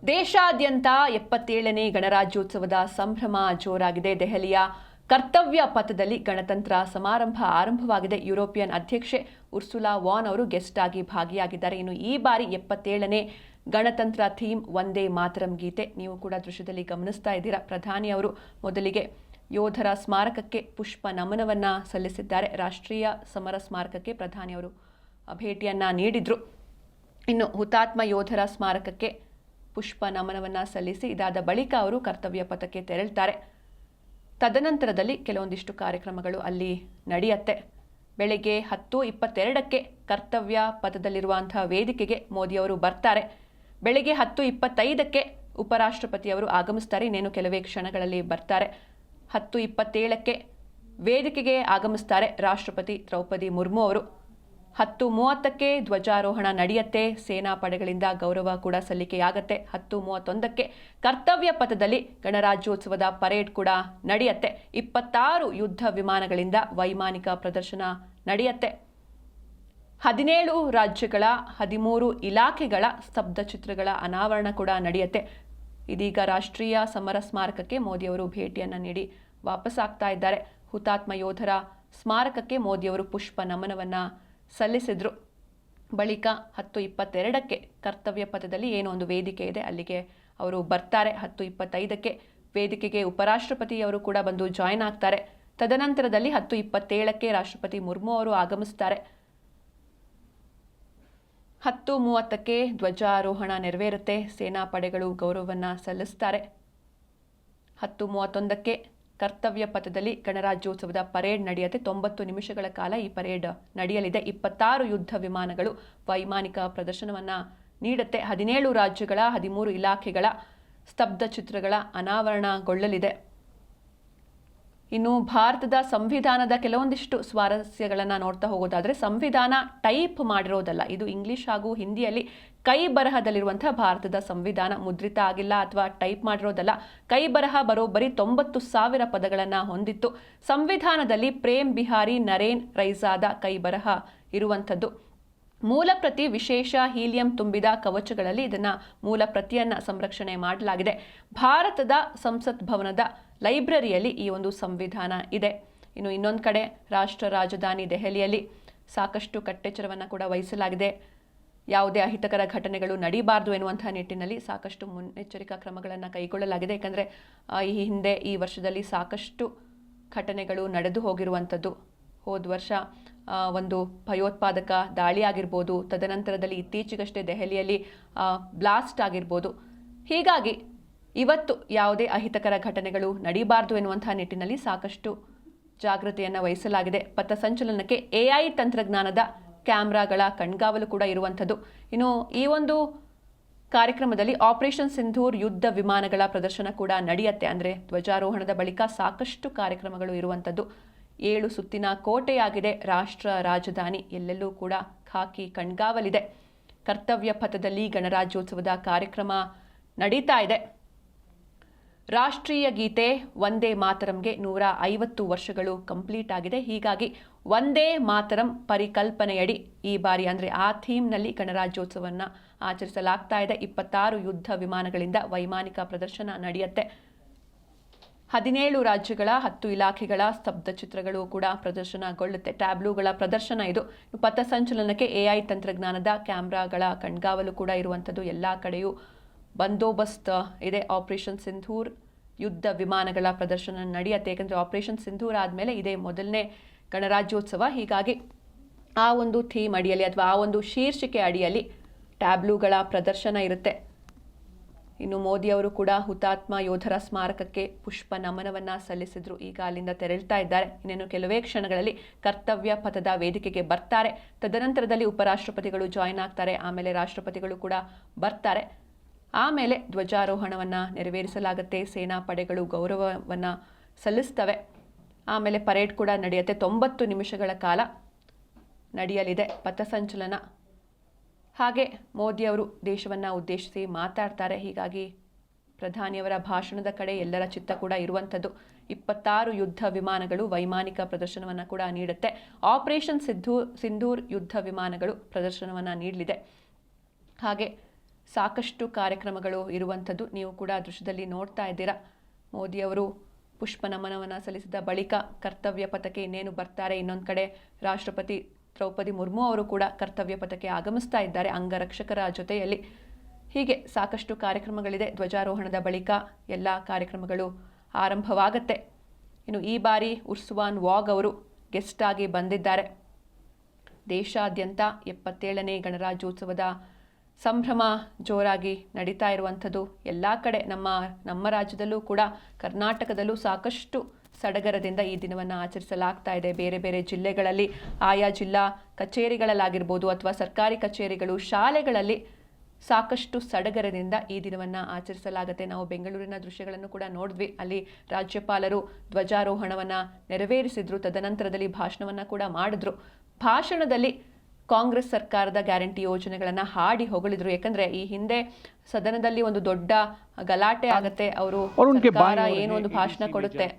ದೇಶಾದ್ಯಂತ 77ನೇ ಗಣರಾಜ್ಯೋತ್ಸವದ ಸಂಭ್ರಮ ಜೋರಾಗಿದೆ. ದೆಹಲಿಯ ಕರ್ತವ್ಯ ಪಥದಲ್ಲಿ ಗಣತಂತ್ರ ಸಮಾರಂಭ ಆರಂಭವಾಗಿದೆ. ಯುರೋಪಿಯನ್ ಅಧ್ಯಕ್ಷೆ ಉರ್ಸುಲಾ ವಾನ್ ಅವರು ಗೆಸ್ಟ್ ಆಗಿ ಭಾಗಿಯಾಗಿದ್ದಾರೆ. ಇನ್ನು ಈ ಬಾರಿ 77ನೇ ಗಣತಂತ್ರ ಥೀಮ್ ವಂದೇ ಮಾತರಂ ಗೀತೆ. ನೀವು ಕೂಡ ದೃಶ್ಯದಲ್ಲಿ ಗಮನಿಸ್ತಾ ಇದ್ದೀರಾ. ಪ್ರಧಾನಿ ಅವರು ಮೊದಲಿಗೆ ಯೋಧರ ಸ್ಮಾರಕಕ್ಕೆ ಪುಷ್ಪ ನಮನವನ್ನ ಸಲ್ಲಿಸಿದ್ದಾರೆ. ರಾಷ್ಟ್ರೀಯ ಸಮರ ಸ್ಮಾರಕಕ್ಕೆ ಪ್ರಧಾನಿ ಅವರು ಭೇಟಿಯನ್ನ ನೀಡಿದ್ರು. ಇನ್ನು ಹುತಾತ್ಮ ಯೋಧರ ಸ್ಮಾರಕಕ್ಕೆ ಪುಷ್ಪ ನಮನವನ್ನ ಸಲ್ಲಿಸಿ ಇದಾದ ಬಳಿಕ ಅವರು ಕರ್ತವ್ಯ ಪಥಕ್ಕೆ ತೆರಳುತ್ತಾರೆ. ತದನಂತರದಲ್ಲಿ ಕೆಲವೊಂದಿಷ್ಟು ಕಾರ್ಯಕ್ರಮಗಳು ಅಲ್ಲಿ ನಡೆಯುತ್ತೆ. ಬೆಳಗ್ಗೆ 10:22ಕ್ಕೆ ಕರ್ತವ್ಯ ಪಥದಲ್ಲಿರುವಂತಹ ವೇದಿಕೆಗೆ ಮೋದಿ ಅವರು ಬರ್ತಾರೆ. ಬೆಳಗ್ಗೆ 10:25ಕ್ಕೆ ಉಪರಾಷ್ಟ್ರಪತಿಯವರು ಆಗಮಿಸ್ತಾರೆ. ಇನ್ನೇನು ಕೆಲವೇ ಕ್ಷಣಗಳಲ್ಲಿ ಬರ್ತಾರೆ. 10:27ಕ್ಕೆ ವೇದಿಕೆಗೆ ಆಗಮಿಸ್ತಾರೆ ರಾಷ್ಟ್ರಪತಿ ದ್ರೌಪದಿ ಮುರ್ಮು ಅವರು. 10:30ಕ್ಕೆ ಧ್ವಜಾರೋಹಣ ನಡೆಯುತ್ತೆ. ಸೇನಾ ಪಡೆಗಳಿಂದ ಗೌರವ ಕೂಡ ಸಲ್ಲಿಕೆಯಾಗತ್ತೆ. 10:31ಕ್ಕೆ ಕರ್ತವ್ಯ ಪಥದಲ್ಲಿ ಗಣರಾಜ್ಯೋತ್ಸವದ ಪರೇಡ್ ಕೂಡ ನಡೆಯುತ್ತೆ. 26 ಯುದ್ಧ ವಿಮಾನಗಳಿಂದ ವೈಮಾನಿಕ ಪ್ರದರ್ಶನ ನಡೆಯುತ್ತೆ. 17 ರಾಜ್ಯಗಳ 13 ಇಲಾಖೆಗಳ ಸ್ತಬ್ಧ ಚಿತ್ರಗಳ ಅನಾವರಣ ಕೂಡ ನಡೆಯುತ್ತೆ. ಇದೀಗ ರಾಷ್ಟ್ರೀಯ ಸಮರ ಸ್ಮಾರಕಕ್ಕೆ ಮೋದಿಯವರು ಭೇಟಿಯನ್ನು ನೀಡಿ ವಾಪಸ್ ಆಗ್ತಾ ಇದ್ದಾರೆ. ಹುತಾತ್ಮ ಯೋಧರ ಸ್ಮಾರಕಕ್ಕೆ ಮೋದಿಯವರು ಪುಷ್ಪ ನಮನವನ್ನ ಸಲ್ಲಿಸಿದ್ರು. ಬಳಿಕ 10:22ಕ್ಕೆ ಕರ್ತವ್ಯ ಪಥದಲ್ಲಿ ಏನೋ ಒಂದು ವೇದಿಕೆ ಇದೆ, ಅಲ್ಲಿಗೆ ಅವರು ಬರ್ತಾರೆ. 10:25ಕ್ಕೆ ವೇದಿಕೆಗೆ ಉಪರಾಷ್ಟ್ರಪತಿಯವರು ಕೂಡ ಬಂದು ಜಾಯ್ನ್ ಆಗ್ತಾರೆ. ತದನಂತರದಲ್ಲಿ 10:27ಕ್ಕೆ ರಾಷ್ಟ್ರಪತಿ ಮುರ್ಮು ಅವರು ಆಗಮಿಸ್ತಾರೆ. 10:30ಕ್ಕೆ ಧ್ವಜಾರೋಹಣ ನೆರವೇರುತ್ತೆ. ಸೇನಾ ಪಡೆಗಳು ಗೌರವವನ್ನು ಸಲ್ಲಿಸ್ತಾರೆ. 10:31ಕ್ಕೆ ಕರ್ತವ್ಯ ಪಥದಲ್ಲಿ ಗಣರಾಜ್ಯೋತ್ಸವದ ಪರೇಡ್ ನಡೆಯುತ್ತೆ. 90 ನಿಮಿಷಗಳ ಕಾಲ ಈ ಪರೇಡ್ ನಡೆಯಲಿದೆ. 26 ಯುದ್ಧ ವಿಮಾನಗಳು ವೈಮಾನಿಕ ಪ್ರದರ್ಶನವನ್ನು ನೀಡುತ್ತೆ. 17 ರಾಜ್ಯಗಳ 13 ಇಲಾಖೆಗಳ ಸ್ತಬ್ಧ ಚಿತ್ರಗಳ ಅನಾವರಣಗೊಳ್ಳಲಿದೆ. ಇನ್ನು ಭಾರತದ ಸಂವಿಧಾನದ ಕೆಲವೊಂದಿಷ್ಟು ಸ್ವಾರಸ್ಯಗಳನ್ನು ನೋಡ್ತಾ ಹೋಗೋದಾದರೆ, ಸಂವಿಧಾನ ಟೈಪ್ ಮಾಡಿರೋದಲ್ಲ, ಇದು ಇಂಗ್ಲಿಷ್ ಹಾಗೂ ಹಿಂದಿಯಲ್ಲಿ ಕೈ ಬರಹದಲ್ಲಿರುವಂತಹ ಭಾರತದ ಸಂವಿಧಾನ. ಮುದ್ರಿತ ಆಗಿಲ್ಲ ಅಥವಾ ಟೈಪ್ ಮಾಡಿರೋದಲ್ಲ. ಕೈ ಬರಹ ಬರೋಬ್ಬರಿ 90,000 ಪದಗಳನ್ನು ಹೊಂದಿತ್ತು. ಸಂವಿಧಾನದಲ್ಲಿ ಪ್ರೇಮ್ ಬಿಹಾರಿ ನರೇನ್ ರೈಸಾದ ಕೈ ಬರಹ ಇರುವಂಥದ್ದು. ಮೂಲ ಪ್ರತಿ ವಿಶೇಷ ಹೀಲಿಯಂ ತುಂಬಿದ ಕವಚಗಳಲ್ಲಿ ಇದನ್ನ ಮೂಲ ಪ್ರತಿಯನ್ನ ಸಂರಕ್ಷಣೆ ಮಾಡಲಾಗಿದೆ. ಭಾರತದ ಸಂಸತ್ ಭವನದ ಲೈಬ್ರರಿಯಲ್ಲಿ ಈ ಒಂದು ಸಂವಿಧಾನ ಇದೆ. ಇನ್ನು ಇನ್ನೊಂದು ಕಡೆ ರಾಷ್ಟ್ರ ರಾಜಧಾನಿ ದೆಹಲಿಯಲ್ಲಿ ಸಾಕಷ್ಟು ಕಟ್ಟೆಚ್ಚರವನ್ನು ಕೂಡ ವಹಿಸಲಾಗಿದೆ. ಯಾವುದೇ ಅಹಿತಕರ ಘಟನೆಗಳು ನಡೀಬಾರದು ಎನ್ನುವಂತಹ ನಿಟ್ಟಿನಲ್ಲಿ ಸಾಕಷ್ಟು ಮುನ್ನೆಚ್ಚರಿಕಾ ಕ್ರಮಗಳನ್ನು ಕೈಗೊಳ್ಳಲಾಗಿದೆ. ಯಾಕಂದರೆ ಈ ವರ್ಷದಲ್ಲಿ ಸಾಕಷ್ಟು ಘಟನೆಗಳು ನಡೆದು ಹೋಗಿರುವಂಥದ್ದು. ಹೋದ ವರ್ಷ ಒಂದು ಭಯೋತ್ಪಾದಕ ದಾಳಿ ಆಗಿರ್ಬೋದು, ತದನಂತರದಲ್ಲಿ ಇತ್ತೀಚೆಗಷ್ಟೇ ದೆಹಲಿಯಲ್ಲಿ ಬ್ಲಾಸ್ಟ್ ಆಗಿರ್ಬೋದು. ಹೀಗಾಗಿ ಇವತ್ತು ಯಾವುದೇ ಅಹಿತಕರ ಘಟನೆಗಳು ನಡೀಬಾರದು ಎನ್ನುವಂತಹ ನಿಟ್ಟಿನಲ್ಲಿ ಸಾಕಷ್ಟು ಜಾಗೃತಿಯನ್ನು ವಹಿಸಲಾಗಿದೆ. ಪಥಸಂಚಲನಕ್ಕೆ AI ತಂತ್ರಜ್ಞಾನದ ಕ್ಯಾಮ್ರಾಗಳ ಕಣ್ಗಾವಲು ಕೂಡ ಇರುವಂಥದ್ದು. ಇನ್ನು ಈ ಒಂದು ಕಾರ್ಯಕ್ರಮದಲ್ಲಿ ಆಪರೇಷನ್ ಸಿಂಧೂರ್ ಯುದ್ಧ ವಿಮಾನಗಳ ಪ್ರದರ್ಶನ ಕೂಡ ನಡೆಯುತ್ತೆ. ಅಂದರೆ ಧ್ವಜಾರೋಹಣದ ಬಳಿಕ ಸಾಕಷ್ಟು ಕಾರ್ಯಕ್ರಮಗಳು ಇರುವಂಥದ್ದು. 7 ಸುತ್ತಿನ ಕೋಟೆಯಾಗಿದೆ ರಾಷ್ಟ್ರ ರಾಜಧಾನಿ. ಎಲ್ಲೆಲ್ಲೂ ಕೂಡ ಖಾಕಿ ಕಣ್ಗಾವಲಿದೆ. ಕರ್ತವ್ಯ ಪಥದಲ್ಲಿ ಗಣರಾಜ್ಯೋತ್ಸವದ ಕಾರ್ಯಕ್ರಮ ನಡೀತಾ ಇದೆ. ರಾಷ್ಟ್ರೀಯ ಗೀತೆ ವಂದೇ ಮಾತರಂಗೆ 150 ವರ್ಷಗಳು ಕಂಪ್ಲೀಟ್ ಆಗಿದೆ. ಹೀಗಾಗಿ ವಂದೇ ಮಾತರಂ ಪರಿಕಲ್ಪನೆಯಡಿ ಈ ಬಾರಿ ಅಂದರೆ ಆ ಥೀಮ್ನಲ್ಲಿ ಗಣರಾಜ್ಯೋತ್ಸವವನ್ನು ಆಚರಿಸಲಾಗ್ತಾ ಇದೆ. 26 ಯುದ್ಧ ವಿಮಾನಗಳಿಂದ ವೈಮಾನಿಕ ಪ್ರದರ್ಶನ ನಡೆಯುತ್ತೆ. 17 ರಾಜ್ಯಗಳ 10 ಇಲಾಖೆಗಳ ಸ್ತಬ್ಧ ಚಿತ್ರಗಳು ಕೂಡ ಪ್ರದರ್ಶನಗೊಳ್ಳುತ್ತೆ. ಟ್ಯಾಬ್ಲೂಗಳ ಪ್ರದರ್ಶನ ಇದು. ಪಥಸಂಚಲನಕ್ಕೆ AI ತಂತ್ರಜ್ಞಾನದ ಕ್ಯಾಮ್ರಾಗಳ ಕಣ್ಗಾವಲು ಕೂಡ ಇರುವಂಥದ್ದು. ಎಲ್ಲ ಕಡೆಯೂ ಬಂದೋಬಸ್ತ್ ಇದೆ. ಆಪರೇಷನ್ ಸಿಂಧೂರ್ ಯುದ್ಧ ವಿಮಾನಗಳ ಪ್ರದರ್ಶನ ನಡೆಯುತ್ತೆ. ಯಾಕಂದರೆ ಆಪರೇಷನ್ ಸಿಂಧೂರ್ ಆದಮೇಲೆ ಇದೇ ಮೊದಲನೇ ಗಣರಾಜ್ಯೋತ್ಸವ. ಹೀಗಾಗಿ ಆ ಒಂದು ಥೀಮ್ ಅಡಿಯಲ್ಲಿ ಅಥವಾ ಆ ಒಂದು ಶೀರ್ಷಿಕೆ ಅಡಿಯಲ್ಲಿ ಟ್ಯಾಬ್ಲೂಗಳ ಪ್ರದರ್ಶನ ಇರುತ್ತೆ. ಇನ್ನು ಮೋದಿಯವರು ಕೂಡ ಹುತಾತ್ಮ ಯೋಧರ ಸ್ಮಾರಕಕ್ಕೆ ಪುಷ್ಪ ನಮನವನ್ನು ಸಲ್ಲಿಸಿದ್ರು. ಈಗ ಅಲ್ಲಿಂದ ತೆರಳ್ತಾ ಇದ್ದಾರೆ. ಇನ್ನೇನು ಕೆಲವೇ ಕ್ಷಣಗಳಲ್ಲಿ ಕರ್ತವ್ಯ ಪಥದ ವೇದಿಕೆಗೆ ಬರ್ತಾರೆ. ತದನಂತರದಲ್ಲಿ ಉಪರಾಷ್ಟ್ರಪತಿಗಳು ಜಾಯ್ನ್ ಆಗ್ತಾರೆ. ಆಮೇಲೆ ರಾಷ್ಟ್ರಪತಿಗಳು ಕೂಡ ಬರ್ತಾರೆ. ಆಮೇಲೆ ಧ್ವಜಾರೋಹಣವನ್ನು ನೆರವೇರಿಸಲಾಗುತ್ತೆ. ಸೇನಾ ಪಡೆಗಳು ಗೌರವವನ್ನು ಸಲ್ಲಿಸ್ತವೆ. ಆಮೇಲೆ ಪರೇಡ್ ಕೂಡ ನಡೆಯುತ್ತೆ. 90 ನಿಮಿಷಗಳ ಕಾಲ ನಡೆಯಲಿದೆ ಪಥಸಂಚಲನ. ಹಾಗೆ ಮೋದಿಯವರು ದೇಶವನ್ನು ಉದ್ದೇಶಿಸಿ ಮಾತಾಡ್ತಾರೆ. ಹೀಗಾಗಿ ಪ್ರಧಾನಿಯವರ ಭಾಷಣದ ಕಡೆ ಎಲ್ಲರ ಚಿತ್ತ ಕೂಡ ಇರುವಂಥದ್ದು. 26 ಯುದ್ಧ ವಿಮಾನಗಳು ವೈಮಾನಿಕ ಪ್ರದರ್ಶನವನ್ನು ಕೂಡ ನೀಡುತ್ತೆ. ಆಪರೇಷನ್ ಸಿಂಧೂರ್ ಯುದ್ಧ ವಿಮಾನಗಳು ಪ್ರದರ್ಶನವನ್ನು ನೀಡಲಿದೆ. ಹಾಗೆ ಸಾಕಷ್ಟು ಕಾರ್ಯಕ್ರಮಗಳು ಇರುವಂಥದ್ದು ನೀವು ಕೂಡ ದೃಶ್ಯದಲ್ಲಿ ನೋಡ್ತಾ ಇದ್ದೀರಾ. ಮೋದಿಯವರು ಪುಷ್ಪ ನಮನವನ್ನು ಸಲ್ಲಿಸಿದ ಬಳಿಕ ಕರ್ತವ್ಯ ಪಥಕ್ಕೆ ಇನ್ನೇನು ಬರ್ತಾರೆ. ಇನ್ನೊಂದು ಕಡೆ ರಾಷ್ಟ್ರಪತಿ ದ್ರೌಪದಿ ಮುರ್ಮು ಅವರು ಕೂಡ ಕರ್ತವ್ಯ ಪಥಕ್ಕೆ ಆಗಮಿಸ್ತಾ ಇದ್ದಾರೆ ಅಂಗರಕ್ಷಕರ ಜೊತೆಯಲ್ಲಿ. ಹೀಗೆ ಸಾಕಷ್ಟು ಕಾರ್ಯಕ್ರಮಗಳಿದೆ. ಧ್ವಜಾರೋಹಣದ ಬಳಿಕ ಎಲ್ಲ ಕಾರ್ಯಕ್ರಮಗಳು ಆರಂಭವಾಗುತ್ತೆ. ಇನ್ನು ಈ ಬಾರಿ ಉರ್ಸುವಾನ್ ವಾಗ್ ಅವರು ಗೆಸ್ಟ್ ಆಗಿ ಬಂದಿದ್ದಾರೆ. ದೇಶಾದ್ಯಂತ 77ನೇ ಗಣರಾಜ್ಯೋತ್ಸವದ ಸಂಭ್ರಮ ಜೋರಾಗಿ ನಡೀತಾ ಇರುವಂಥದ್ದು. ಎಲ್ಲ ಕಡೆ ನಮ್ಮ ರಾಜ್ಯದಲ್ಲೂ ಕೂಡ ಕರ್ನಾಟಕದಲ್ಲೂ ಸಾಕಷ್ಟು ಸಡಗರದಿಂದ ಈ ದಿನವನ್ನು ಆಚರಿಸಲಾಗ್ತಾ ಇದೆ. ಬೇರೆ ಬೇರೆ ಜಿಲ್ಲೆಗಳಲ್ಲಿ ಆಯಾ ಜಿಲ್ಲಾ ಕಚೇರಿಗಳಲ್ಲಾಗಿರ್ಬೋದು ಅಥವಾ ಸರ್ಕಾರಿ ಕಚೇರಿಗಳು, ಶಾಲೆಗಳಲ್ಲಿ ಸಾಕಷ್ಟು ಸಡಗರದಿಂದ ಈ ದಿನವನ್ನು ಆಚರಿಸಲಾಗುತ್ತೆ. ನಾವು ಬೆಂಗಳೂರಿನ ದೃಶ್ಯಗಳನ್ನು ಕೂಡ ನೋಡಿದ್ವಿ. ಅಲ್ಲಿ ರಾಜ್ಯಪಾಲರು ಧ್ವಜಾರೋಹಣವನ್ನು ನೆರವೇರಿಸಿದ್ರು. ತದನಂತರದಲ್ಲಿ ಭಾಷಣವನ್ನು ಕೂಡ ಮಾಡಿದ್ರು. ಭಾಷಣದಲ್ಲಿ ಕಾಂಗ್ರೆಸ್ ಸರ್ಕಾರದ ಗ್ಯಾರಂಟಿ ಯೋಜನೆಗಳನ್ನು ಹಾಡಿ ಹೊಗಳಿದ್ರು. ಯಾಕಂದ್ರೆ ಈ ಹಿಂದೆ ಸದನದಲ್ಲಿ ಒಂದು ದೊಡ್ಡ ಗಲಾಟೆ ಆಗತ್ತೆ. ಅವರು ಸರ್ಕಾರ ಏನೋ ಒಂದು ಭಾಷಣ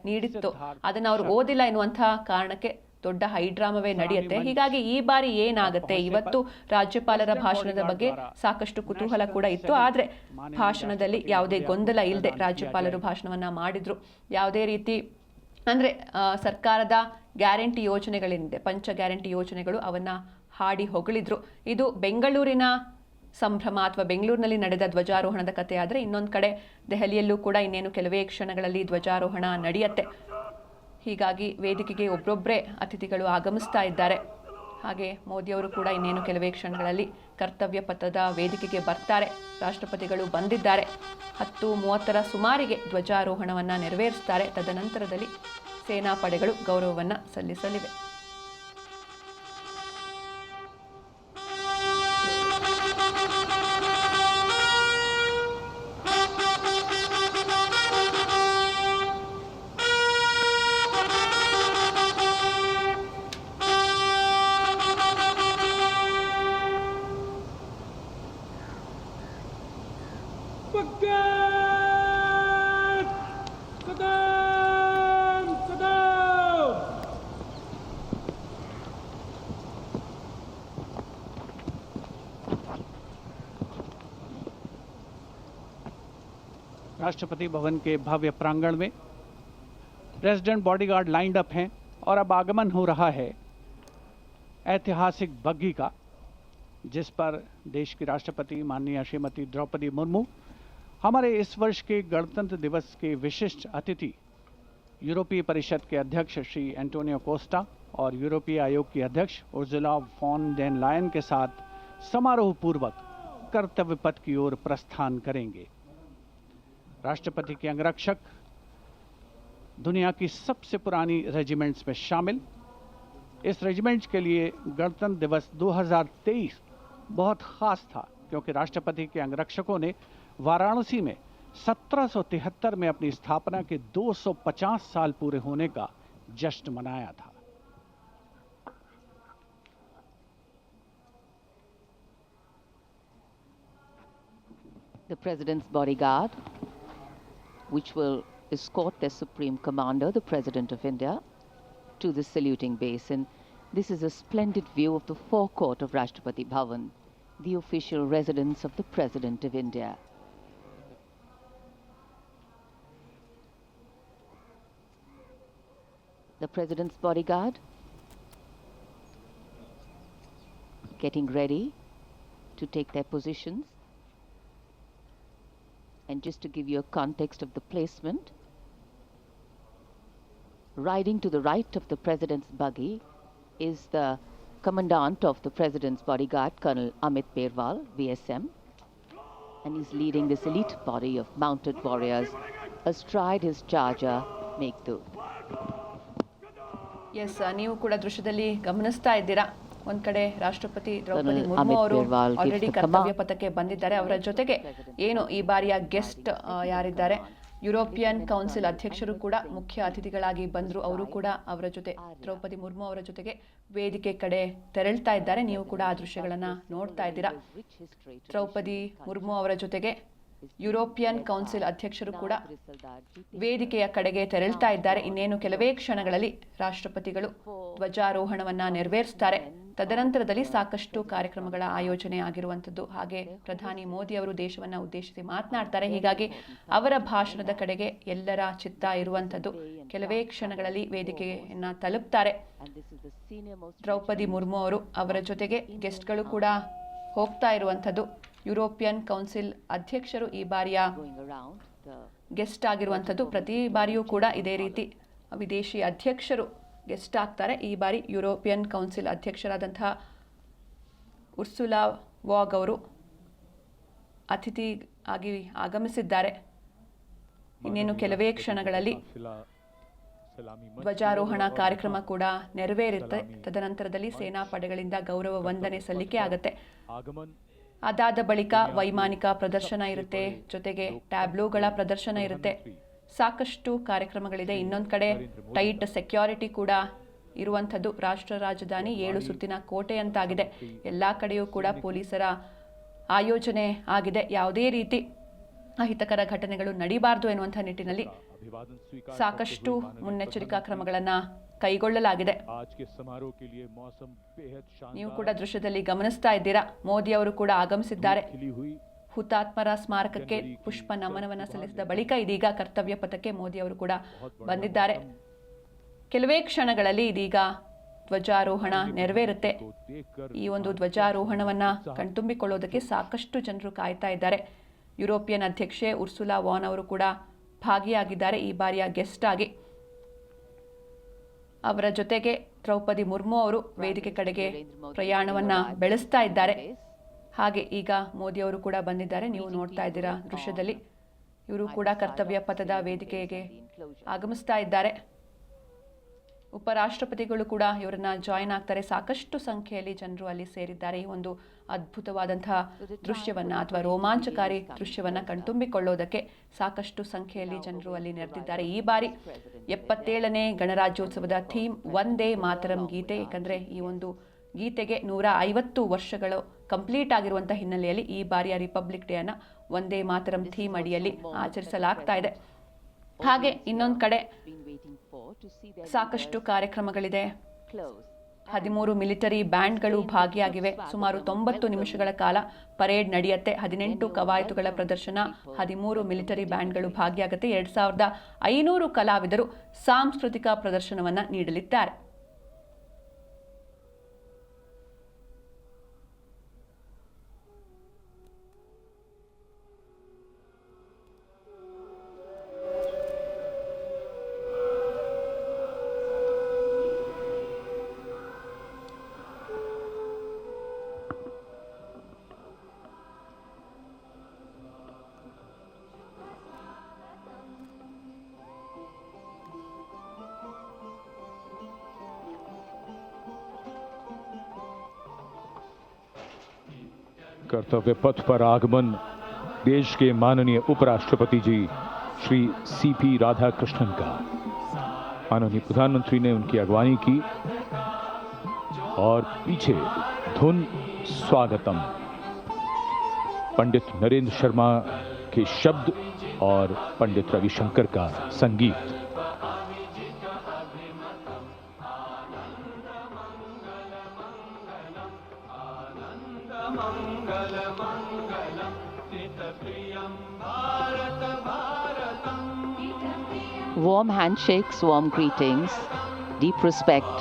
ನೀಡಿತ್ತು, ಅದನ್ನ ಅವರು ಓದಿಲ್ಲ ಎನ್ನುವಂತಹ ಕಾರಣಕ್ಕೆ ದೊಡ್ಡ ಹೈಡ್ರಾಮವೇ ನಡೆಯುತ್ತೆ. ಹೀಗಾಗಿ ಈ ಬಾರಿ ಏನಾಗುತ್ತೆ, ಇವತ್ತು ರಾಜ್ಯಪಾಲರ ಭಾಷಣದ ಬಗ್ಗೆ ಸಾಕಷ್ಟು ಕುತೂಹಲ ಕೂಡ ಇತ್ತು. ಆದ್ರೆ ಭಾಷಣದಲ್ಲಿ ಯಾವುದೇ ಗೊಂದಲ ಇಲ್ಲದೆ ರಾಜ್ಯಪಾಲರು ಭಾಷಣವನ್ನ ಮಾಡಿದ್ರು. ಯಾವುದೇ ರೀತಿ ಅಂದ್ರೆ ಸರ್ಕಾರದ ಗ್ಯಾರಂಟಿ ಯೋಜನೆಗಳಿಂದ ಪಂಚ ಗ್ಯಾರಂಟಿ ಯೋಜನೆಗಳು ಅವನ್ನ ಹಾಡಿ ಹೊಗಳಿದ್ರು. ಇದು ಬೆಂಗಳೂರಿನ ಸಂಭ್ರಮ ಅಥವಾ ಬೆಂಗಳೂರಿನಲ್ಲಿ ನಡೆದ ಧ್ವಜಾರೋಹಣದ ಕಥೆ. ಆದರೆ ಇನ್ನೊಂದು ಕಡೆ ದೆಹಲಿಯಲ್ಲೂ ಕೂಡ ಇನ್ನೇನು ಕೆಲವೇ ಕ್ಷಣಗಳಲ್ಲಿ ಧ್ವಜಾರೋಹಣ ನಡೆಯುತ್ತೆ. ಹೀಗಾಗಿ ವೇದಿಕೆಗೆ ಒಬ್ಬೊಬ್ಬರೇ ಅತಿಥಿಗಳು ಆಗಮಿಸ್ತಾ ಇದ್ದಾರೆ. ಹಾಗೆ ಮೋದಿಯವರು ಕೂಡ ಇನ್ನೇನು ಕೆಲವೇ ಕ್ಷಣಗಳಲ್ಲಿ ಕರ್ತವ್ಯ ಪಥದ ವೇದಿಕೆಗೆ ಬರ್ತಾರೆ. ರಾಷ್ಟ್ರಪತಿಗಳು ಬಂದಿದ್ದಾರೆ. 10:30 ಸುಮಾರಿಗೆ ಧ್ವಜಾರೋಹಣವನ್ನು ನೆರವೇರಿಸ್ತಾರೆ. ತದನಂತರದಲ್ಲಿ ಸೇನಾ ಪಡೆಗಳು ಗೌರವವನ್ನು ಸಲ್ಲಿಸಲಿವೆ. राष्ट्रपति भवन के भव्य प्रांगण में प्रेसिडेंट बॉडीगार्ड लाइंड अप हैं और अब आगमन हो रहा है ऐतिहासिक बग्घी का, जिस पर देश की राष्ट्रपति माननीय श्रीमती द्रौपदी मुर्मू, हमारे इस वर्ष के गणतंत्र दिवस के विशिष्ट अतिथि यूरोपीय परिषद के अध्यक्ष श्री एंटोनियो कोस्टा और यूरोपीय आयोग की अध्यक्ष उर्जुला फॉन डेर लायन के साथ समारोह पूर्वक कर्तव्य पथ की ओर प्रस्थान करेंगे। राष्ट्रपति के अंगरक्षक दुनिया की सबसे पुरानी रेजिमेंट्स में शामिल। इस रेजिमेंट्स के लिए गणतंत्र दिवस 2023 बहुत खास था, क्योंकि राष्ट्रपति के अंगरक्षकों ने वाराणसी में 1773 में अपनी स्थापना के 250 साल पूरे होने का जश्न मनाया था। The President's bodyguard, which will escort their Supreme Commander, the President of India, to the saluting basin. This is a splendid view of the forecourt of Rashtrapati Bhavan, the official residence of the President of India. The President's bodyguard getting ready to take their positions. And just to give you a context of the placement, riding to the right of the President's buggy is the Commandant of the President's bodyguard, Colonel Amit Berwal, VSM, and he's leading this elite body of mounted warriors astride his charger, Meghdut. Yes, ನೀವು ಕೂಡ ದೃಶ್ಯದಲ್ಲಿ ಗಮನಿಸ್ತಾ ಇದ್ದೀರಾ. ಒಂದ್ ಕಡೆ ರಾಷ್ಟ್ರಪತಿ ದ್ರೌಪದಿ ಮುರ್ಮು ಅವರು already ಕರ್ತವ್ಯ ಪಥಕ್ಕೆ ಬಂದಿದ್ದಾರೆ. ಅವರ ಜೊತೆಗೆ ಏನು ಈ ಬಾರಿಯ ಗೆಸ್ಟ್ ಯಾರಿದ್ದಾರೆ, ಯುರೋಪಿಯನ್ ಕೌನ್ಸಿಲ್ ಅಧ್ಯಕ್ಷರು ಕೂಡ ಮುಖ್ಯ ಅತಿಥಿಗಳಾಗಿ ಬಂದ್ರು. ಅವರು ಕೂಡ ಅವರ ಜೊತೆ ದ್ರೌಪದಿ ಮುರ್ಮು ಅವರ ಜೊತೆಗೆ ವೇದಿಕೆ ಕಡೆ ತೆರಳ್ತಾ ಇದ್ದಾರೆ. ನೀವು ಕೂಡ ಆ ದೃಶ್ಯಗಳನ್ನ ನೋಡ್ತಾ ಇದ್ದೀರಾ. ದ್ರೌಪದಿ ಮುರ್ಮು ಅವರ ಜೊತೆಗೆ ಯುರೋಪಿಯನ್ ಕೌನ್ಸಿಲ್ ಅಧ್ಯಕ್ಷರು ಕೂಡ ವೇದಿಕೆಯ ಕಡೆಗೆ ತೆರಳುತ್ತಾ ಇದ್ದಾರೆ. ಇನ್ನೇನು ಕೆಲವೇ ಕ್ಷಣಗಳಲ್ಲಿ ರಾಷ್ಟ್ರಪತಿಗಳು ಧ್ವಜಾರೋಹಣವನ್ನ ನೆರವೇರಿಸುತ್ತಾರೆ. ತದನಂತರದಲ್ಲಿ ಸಾಕಷ್ಟು ಕಾರ್ಯಕ್ರಮಗಳ ಆಯೋಜನೆ ಆಗಿರುವಂಥದ್ದು. ಹಾಗೆ ಪ್ರಧಾನಿ ಮೋದಿ ಅವರು ದೇಶವನ್ನ ಉದ್ದೇಶಿಸಿ ಮಾತನಾಡ್ತಾರೆ. ಹೀಗಾಗಿ ಅವರ ಭಾಷಣದ ಕಡೆಗೆ ಎಲ್ಲರ ಚಿತ್ತ ಇರುವಂಥದ್ದು. ಕೆಲವೇ ಕ್ಷಣಗಳಲ್ಲಿ ವೇದಿಕೆಯನ್ನ ತಲುಪ್ತಾರೆ. ದ್ರೌಪದಿ ಮುರ್ಮು ಅವರು, ಅವರ ಜೊತೆಗೆ ಗೆಸ್ಟ್ಗಳು ಕೂಡ ಹೋಗ್ತಾ ಇರುವಂಥದ್ದು. ಯುರೋಪಿಯನ್ ಕೌನ್ಸಿಲ್ ಅಧ್ಯಕ್ಷರು ಈ ಬಾರಿಯ ಗೆಸ್ಟ್ ಆಗಿರುವಂಥದ್ದು. ಪ್ರತಿ ಬಾರಿಯೂ ಕೂಡ ಇದೇ ರೀತಿ ವಿದೇಶಿ ಅಧ್ಯಕ್ಷರು ಗೆಸ್ಟ್ ಆಗ್ತಾರೆ. ಈ ಬಾರಿ ಯುರೋಪಿಯನ್ ಕೌನ್ಸಿಲ್ ಅಧ್ಯಕ್ಷರಾದಂತಹ ಉರ್ಸುಲಾ ವಾಗ್ ಅವರು ಅತಿಥಿ ಆಗಿ ಆಗಮಿಸಿದ್ದಾರೆ. ಇನ್ನೇನು ಕೆಲವೇ ಕ್ಷಣಗಳಲ್ಲಿ ಧ್ವಜಾರೋಹಣ ಕಾರ್ಯಕ್ರಮ ಕೂಡ ನೆರವೇರುತ್ತೆ. ತದನಂತರದಲ್ಲಿ ಸೇನಾ ಪಡೆಗಳಿಂದ ಗೌರವ ವಂದನೆ ಸಲ್ಲಿಕೆ ಆಗುತ್ತೆ. ಅದಾದ ಬಳಿಕ ವೈಮಾನಿಕ ಪ್ರದರ್ಶನ ಇರುತ್ತೆ, ಜೊತೆಗೆ ಟ್ಯಾಬ್ಲೋಗಳ ಪ್ರದರ್ಶನ ಇರುತ್ತೆ. ಸಾಕಷ್ಟು ಕಾರ್ಯಕ್ರಮಗಳಿದೆ. ಇನ್ನೊಂದು ಕಡೆ ಟೈಟ್ ಸೆಕ್ಯೂರಿಟಿ ಕೂಡ ಇರುವಂಥದ್ದು. ರಾಷ್ಟ್ರ ರಾಜಧಾನಿ 7 ಸುತ್ತಿನ ಕೋಟೆ ಅಂತಾಗಿದೆ. ಎಲ್ಲ ಕಡೆಯೂ ಕೂಡ ಪೊಲೀಸರ ಆಯೋಜನೆ ಆಗಿದೆ. ಯಾವುದೇ ರೀತಿ ಅಹಿತಕರ ಘಟನೆಗಳು ನಡೀಬಾರದು ಎನ್ನುವಂಥ ನಿಟ್ಟಿನಲ್ಲಿ ಸಾಕಷ್ಟು ಮುನ್ನೆಚ್ಚರಿಕಾ ಕ್ರಮಗಳನ್ನ ಕೈಗೊಳ್ಳಲಾಗಿದೆ. ನೀವು ಕೂಡ ದೃಶ್ಯದಲ್ಲಿ ಗಮನಿಸ್ತಾ ಇದ್ದೀರಾ. ಮೋದಿ ಅವರು ಕೂಡ ಆಗಮಿಸಿದ್ದಾರೆ. ಹುತಾತ್ಮರ ಸ್ಮಾರಕಕ್ಕೆ ಪುಷ್ಪ ನಮನವನ್ನ ಸಲ್ಲಿಸಿದ ಬಳಿಕ ಇದೀಗ ಕರ್ತವ್ಯ ಪಥಕ್ಕೆ ಮೋದಿ ಅವರು ಕೂಡ ಬಂದಿದ್ದಾರೆ. ಕೆಲವೇ ಕ್ಷಣಗಳಲ್ಲಿ ಇದೀಗ ಧ್ವಜಾರೋಹಣ ನೆರವೇರುತ್ತೆ. ಈ ಒಂದು ಧ್ವಜಾರೋಹಣವನ್ನ ಕಣ್ತುಂಬಿಕೊಳ್ಳೋದಕ್ಕೆ ಸಾಕಷ್ಟು ಜನರು ಕಾಯ್ತಾ ಇದ್ದಾರೆ. ಯುರೋಪಿಯನ್ ಅಧ್ಯಕ್ಷೆ ಉರ್ಸುಲಾ ವಾನ್ ಅವರು ಕೂಡ ಭಾಗಿಯಾಗಿದ್ದಾರೆ ಈ ಬಾರಿಯ ಗೆಸ್ಟ್ ಆಗಿ. ಅವರ ಜೊತೆಗೆ ದ್ರೌಪದಿ ಮುರ್ಮು ಅವರು ವೇದಿಕೆ ಕಡೆಗೆ ಪ್ರಯಾಣವನ್ನ ಬೆಳೆಸ್ತಾ ಇದ್ದಾರೆ. ಹಾಗೆ ಈಗ ಮೋದಿ ಅವರು ಕೂಡ ಬಂದಿದ್ದಾರೆ. ನೀವು ನೋಡ್ತಾ ಇದ್ದೀರಾ ದೃಶ್ಯದಲ್ಲಿ. ಇವರು ಕೂಡ ಕರ್ತವ್ಯ ಪಥದ ವೇದಿಕೆಗೆ ಆಗಮಿಸ್ತಾ ಇದ್ದಾರೆ. ಉಪರಾಷ್ಟ್ರಪತಿಗಳು ಕೂಡ ಇವರನ್ನ ಜಾಯಿನ್ ಆಗ್ತಾರೆ. ಸಾಕಷ್ಟು ಸಂಖ್ಯೆಯಲ್ಲಿ ಜನರು ಅಲ್ಲಿ ಸೇರಿದ್ದಾರೆ. ಈ ಒಂದು ಅದ್ಭುತವಾದಂತಹ ದೃಶ್ಯವನ್ನ ಅಥವಾ ರೋಮಾಂಚಕಾರಿ ದೃಶ್ಯವನ್ನ ಕಣ್ತುಂಬಿಕೊಳ್ಳೋದಕ್ಕೆ ಸಾಕಷ್ಟು ಸಂಖ್ಯೆಯಲ್ಲಿ ಜನರು ಅಲ್ಲಿ ನೆರೆದಿದ್ದಾರೆ. ಈ ಬಾರಿ 77ನೇ ಗಣರಾಜ್ಯೋತ್ಸವದ ಥೀಮ್ ವಂದೇ ಮಾತರಂ ಗೀತೆ. ಯಾಕಂದ್ರೆ ಈ ಒಂದು ಗೀತೆಗೆ 150 ವರ್ಷಗಳು ಕಂಪ್ಲೀಟ್ ಆಗಿರುವಂಥ ಹಿನ್ನೆಲೆಯಲ್ಲಿ ಈ ಬಾರಿಯ ರಿಪಬ್ಲಿಕ್ ಡೇ ಅನ್ನ ವಂದೇ ಮಾತರಂ ಥೀಮ್ ಅಡಿಯಲ್ಲಿ ಆಚರಿಸಲಾಗ್ತಾ ಇದೆ. ಹಾಗೆ ಇನ್ನೊಂದು ಕಡೆ ಸಾಕಷ್ಟು ಕಾರ್ಯಕ್ರಮಗಳಿದೆ. 13 ಮಿಲಿಟರಿ ಬ್ಯಾಂಡ್ಗಳು ಭಾಗಿಯಾಗಿವೆ. ಸುಮಾರು 90 ನಿಮಿಷಗಳ ಕಾಲ ಪರೇಡ್ ನಡೆಯುತ್ತೆ. 18 ಕವಾಯತುಗಳ ಪ್ರದರ್ಶನ, 13 ಮಿಲಿಟರಿ ಬ್ಯಾಂಡ್ಗಳು ಭಾಗಿಯಾಗುತ್ತೆ. 2500 ಕಲಾವಿದರು ಸಾಂಸ್ಕೃತಿಕ ಪ್ರದರ್ಶನವನ್ನ ನೀಡಲಿದ್ದಾರೆ. कर्तव्य पथ पर आगमन देश के माननीय उपराष्ट्रपति जी श्री सीपी राधाकृष्णन का। माननीय प्रधानमंत्री ने उनकी अगवानी की और पीछे धुन स्वागतम पंडित नरेंद्र शर्मा के शब्द और पंडित रविशंकर का संगीत। Warm handshakes, warm greetings, deep respect,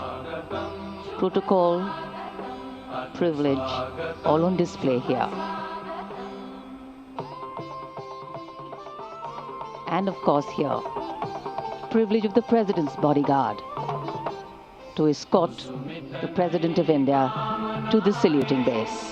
protocol, privilege, all on display here. And of course here, privilege of the President's bodyguard to escort the President of India to the saluting base.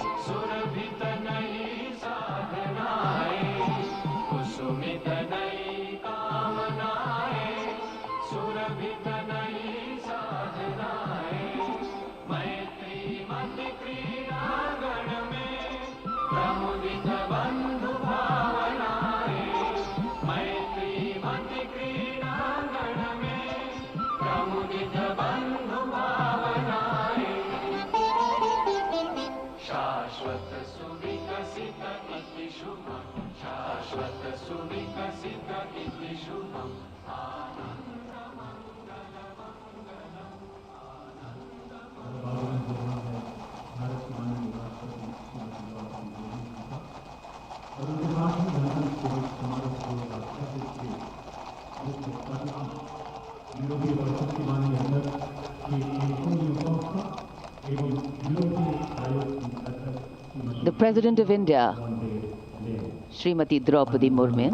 शाश्वत The President of India, Srimati Draupadi Murmu,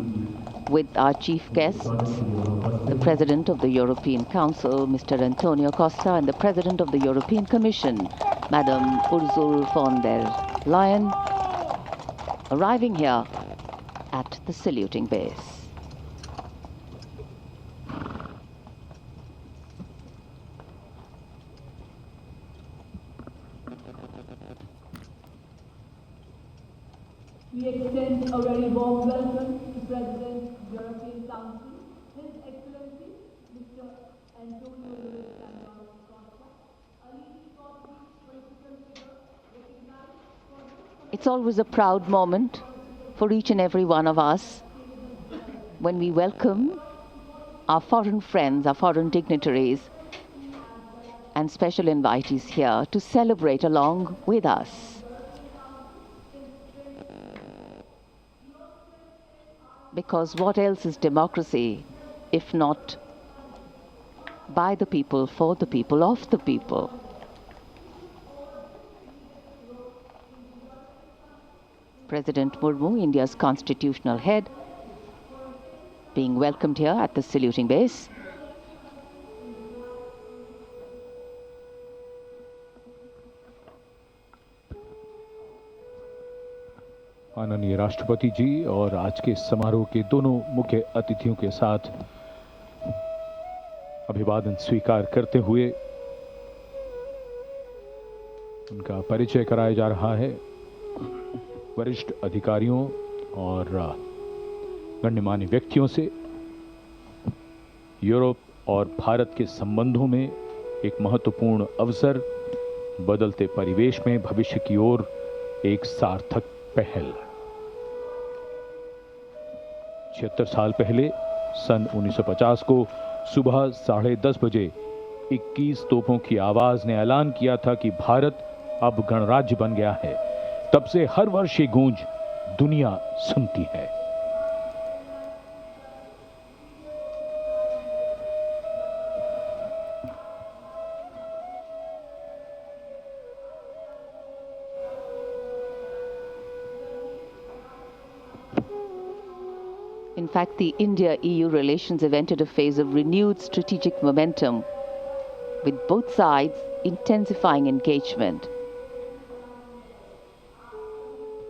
with our chief guests, the President of the European Council, Mr. Antonio Costa, and the President of the European Commission, Madam Ursula von der Leyen, arriving here at the saluting base. We extend a very warm welcome to President of the European Council, His Excellency, Mr. Antonio Costa, a leading political figure recognized for It's always a proud moment for each and every one of us when we welcome our foreign friends, our foreign dignitaries, and special invitees here to celebrate along with us. Because what else is democracy if not by the people, for the people, of the people? President Murmu, India's constitutional head, being welcomed here at the saluting base. माननीय राष्ट्रपति जी और आज के समारोह के दोनों मुख्य अतिथियों के साथ अभिवादन स्वीकार करते हुए उनका परिचय कराया जा रहा है। वरिष्ठ अधिकारियों और गण्यमान्य व्यक्तियों से यूरोप और भारत के संबंधों में एक महत्वपूर्ण अवसर, बदलते परिवेश में भविष्य की ओर एक सार्थक पहल। 76 साल पहले सन 1950 को सुबह 10:30 बजे 21 तोपों की आवाज ने ऐलान किया था कि भारत अब गणराज्य बन गया है। तब से हर वर्ष ये गूंज दुनिया सुनती है। In fact, the India-EU relations have entered a phase of renewed strategic momentum, with both sides intensifying engagement,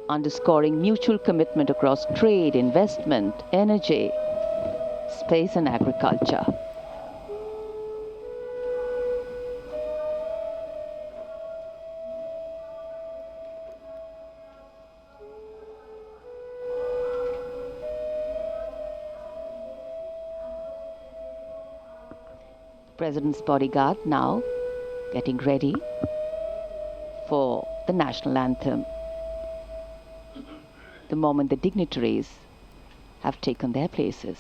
underscoring mutual commitment across trade, investment, energy, space and agriculture. President's bodyguard now getting ready for the national anthem. The moment the dignitaries have taken their places.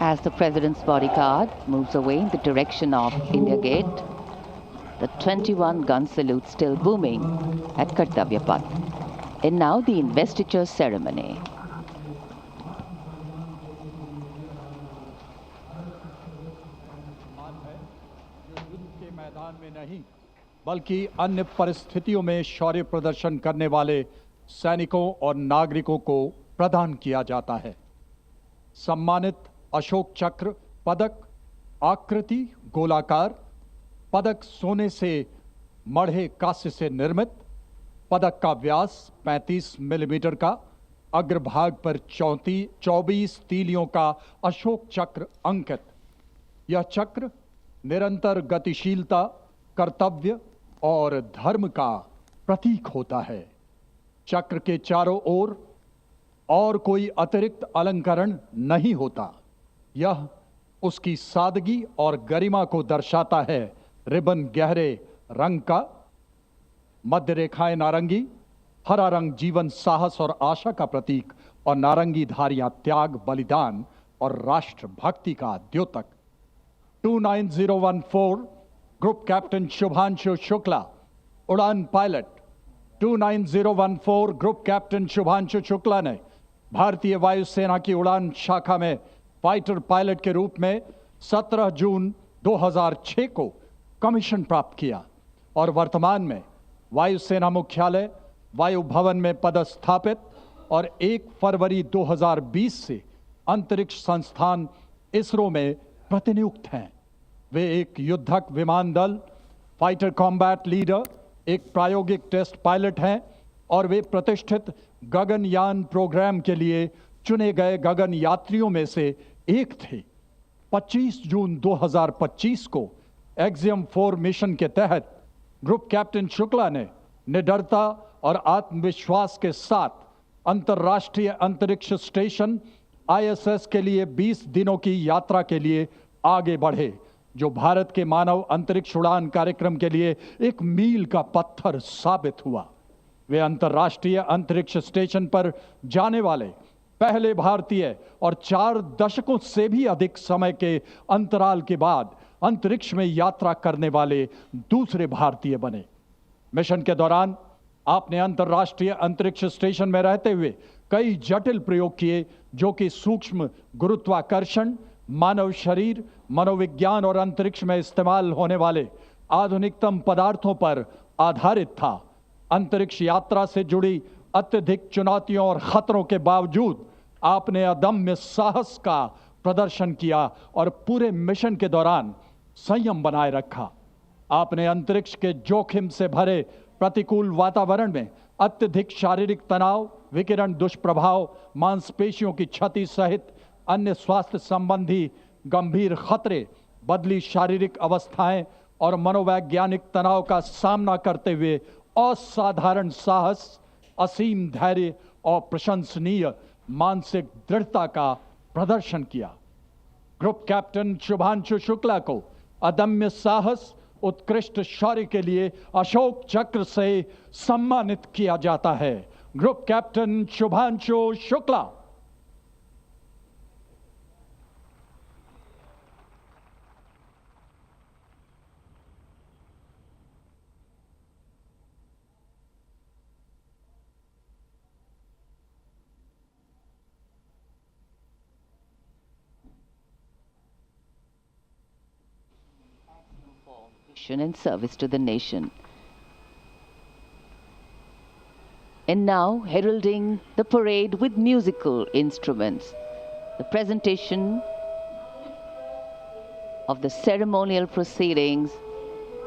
As the President's bodyguard moves away in the direction of India Gate, the 21-gun salute still booming at Kartavya Path. And now the investiture ceremony. युद्ध के मैदान में नहीं बल्कि अन्य परिस्थितियों में शौर्य प्रदर्शन करने वाले सैनिकों और नागरिकों को प्रदान किया जाता है। सम्मानित अशोक चक्र पदक आकृति गोलाकार, पदक सोने से मढ़े कांस्य से निर्मित, पदक का व्यास 35 मिलीमीटर का, अग्रभाग पर 24 तीलियों का अशोक चक्र अंकित। यह चक्र निरंतर गतिशीलता, कर्तव्य और धर्म का प्रतीक होता है। चक्र के चारों ओर और कोई अतिरिक्त अलंकरण नहीं होता। यह उसकी सादगी और गरिमा को दर्शाता है। रिबन गहरे रंग का, मध्य रेखाएं नारंगी, हरा रंग जीवन, साहस और आशा का प्रतीक और नारंगी धारियां त्याग, बलिदान और राष्ट्रभक्ति का द्योतक। 29014 ग्रुप कैप्टन शुभांशु शुक्ला, उड़ान pilot. 29014 group captain Shubhanshu Shukla ने भारतीय वायुसेना की उड़ान शाखा में फाइटर पायलट के रूप में 17 जून 2006 को कमीशन प्राप्त किया और वर्तमान में वायुसेना मुख्यालय वायु भवन में पदस्थापित और 1 फरवरी 2020 से अंतरिक्ष संस्थान इसरो में प्रतिनियुक्त हैं। वे एक युद्धक विमान दल, फाइटर कॉम्बैट लीडर, एक प्रायोगिक टेस्ट पायलट हैं और वे प्रतिष्ठित गगनयान प्रोग्राम के लिए चुने गए गगन यात्रियों में से एक थे। 25 जून 2025 को एक्सियम 4 मिशन के तहत ग्रुप कैप्टन शुक्ला ने निडरता और आत्मविश्वास के साथ अंतर्राष्ट्रीय अंतरिक्ष स्टेशन ISS के लिए 20 दिनों की यात्रा के लिए आगे बढ़े, जो भारत के मानव अंतरिक्ष उड़ान कार्यक्रम के लिए एक मील का पत्थर साबित हुआ। वे अंतर्राष्ट्रीय अंतरिक्ष स्टेशन पर जाने वाले पहले भारतीय और 4 दशकों से भी अधिक समय के अंतराल के बाद अंतरिक्ष में यात्रा करने वाले दूसरे भारतीय बने। मिशन के दौरान आपने अंतर्राष्ट्रीय अंतरिक्ष स्टेशन में रहते हुए कई जटिल प्रयोग किए, जो कि सूक्ष्म गुरुत्वाकर्षण, मानव शरीर, मनोविज्ञान और अंतरिक्ष में इस्तेमाल होने वाले आधुनिकतम पदार्थों पर आधारित था। अंतरिक्ष यात्रा से जुड़ी अत्यधिक चुनौतियों और खतरों के बावजूद आपने अदम्य साहस का प्रदर्शन किया और पूरे मिशन के दौरान संयम बनाए रखा। आपने अंतरिक्ष के जोखिम से भरे प्रतिकूल वातावरण में अत्यधिक शारीरिक तनाव, विकिरण दुष्प्रभाव, मांसपेशियों की क्षति सहित अन्य स्वास्थ्य संबंधी गंभीर खतरे, बदली शारीरिक अवस्थाएं और मनोवैज्ञानिक तनाव का सामना करते हुए असाधारण साहस, असीम धैर्य और प्रशंसनीय मानसिक दृढ़ता का प्रदर्शन किया। ग्रुप कैप्टन शुभांशु शुक्ला को अदम्य साहस, उत्कृष्ट शौर्य के लिए अशोक चक्र से सम्मानित किया जाता है। Group captain Shubhanshu Shukla. And service to the nation. And now, heralding the parade with musical instruments, the presentation of the ceremonial proceedings,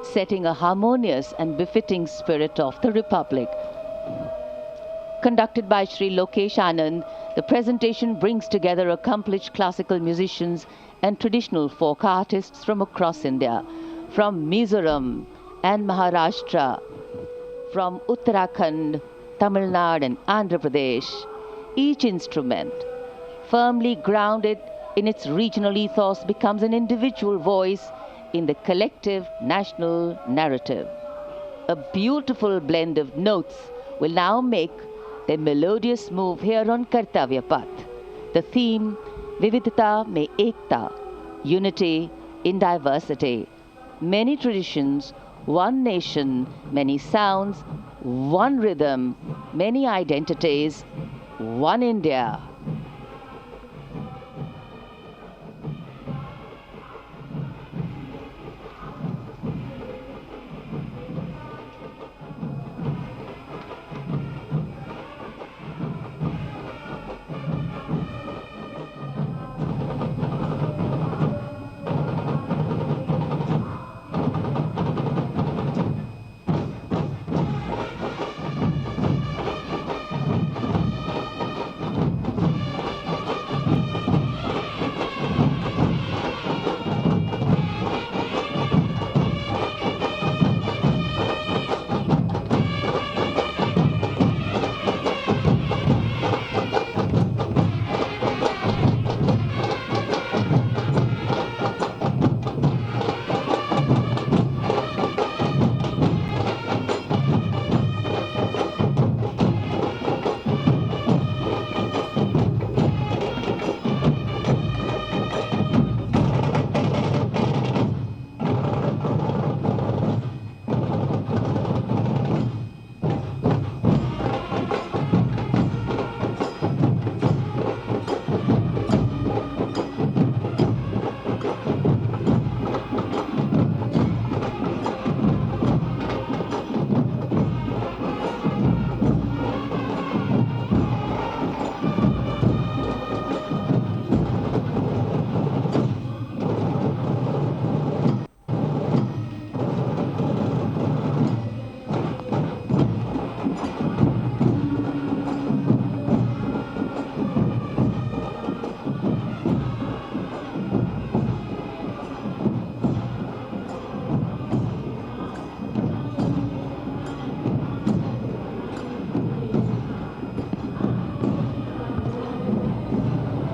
setting a harmonious and befitting spirit of the Republic. Conducted by Sri Lokesh Anand, the presentation brings together accomplished classical musicians and traditional folk artists from across India, from Mizoram and Maharashtra, from Uttarakhand, Tamil Nadu and Andhra Pradesh. Each instrument, firmly grounded in its regional ethos, becomes an individual voice in the collective national narrative. a beautiful blend of notes, will now make their melodious move here on Kartavya Path. The theme, Vividhata Mein Ekta, unity in diversity. Many traditions, one nation, many sounds, one rhythm, many identities, one India.